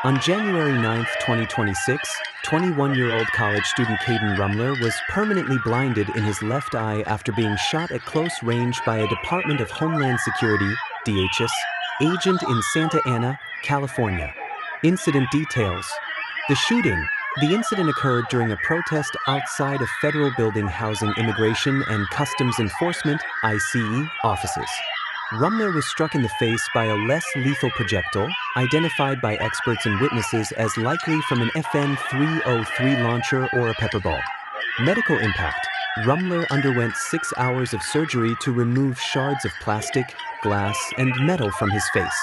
On January 9th, 2026, 21-year-old college student Kaden Rummler was permanently blinded in his left eye after being shot at close range by a Department of Homeland Security (DHS) agent in Santa Ana, California. Incident details. The incident occurred during a protest outside a federal building housing Immigration and Customs Enforcement (ICE) offices. Rummler was struck in the face by a less lethal projectile, identified by experts and witnesses as likely from an FN 303 launcher or a pepper ball. Medical impact. Rummler underwent 6 hours of surgery to remove shards of plastic, glass, and metal from his face.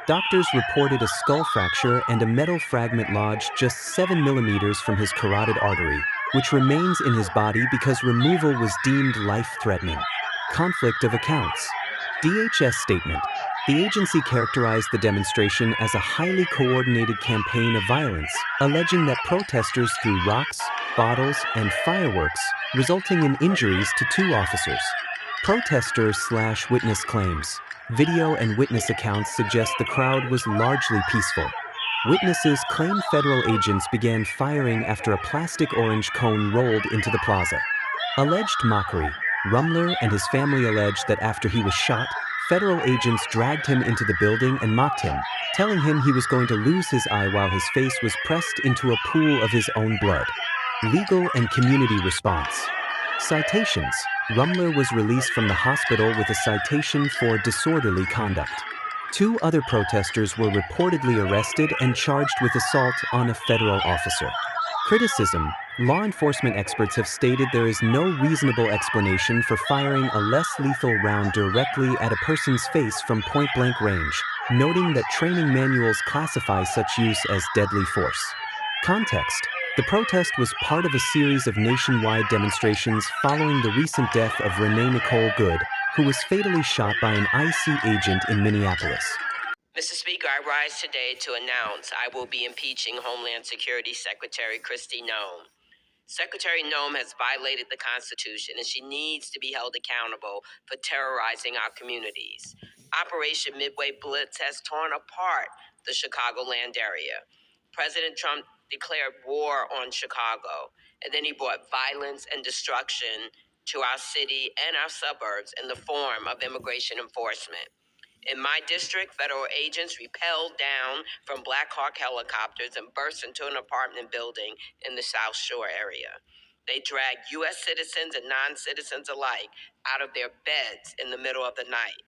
Doctors reported a skull fracture and a metal fragment lodged just 7 millimeters from his carotid artery, which remains in his body because removal was deemed life-threatening. Conflict of accounts. DHS statement. The agency characterized the demonstration as a highly coordinated campaign of violence, alleging that protesters threw rocks, bottles, and fireworks, resulting in injuries to 2 officers. Protester/witness claims. Video and witness accounts suggest the crowd was largely peaceful. Witnesses claim federal agents began firing after a plastic orange cone rolled into the plaza. Alleged mockery. Rummler and his family alleged that after he was shot, federal agents dragged him into the building and mocked him, telling him he was going to lose his eye while his face was pressed into a pool of his own blood. Legal and community response. Citations. Rummler was released from the hospital with a citation for disorderly conduct. 2 other protesters were reportedly arrested and charged with assault on a federal officer. Criticism. Law enforcement experts have stated there is no reasonable explanation for firing a less lethal round directly at a person's face from point-blank range, noting that training manuals classify such use as deadly force. Context. The protest was part of a series of nationwide demonstrations following the recent death of Renee Nicole Good, who was fatally shot by an IC agent in Minneapolis. Mr. Speaker, I rise today to announce I will be impeaching Homeland Security Secretary Kristi Noem. Secretary Noem has violated the Constitution, and she needs to be held accountable for terrorizing our communities. Operation Midway Blitz has torn apart the Chicagoland area. President Trump declared war on Chicago, and then he brought violence and destruction to our city and our suburbs in the form of immigration enforcement. In my district, federal agents rappelled down from Black Hawk helicopters and burst into an apartment building in the South Shore area. They dragged U.S. citizens and non-citizens alike out of their beds in the middle of the night.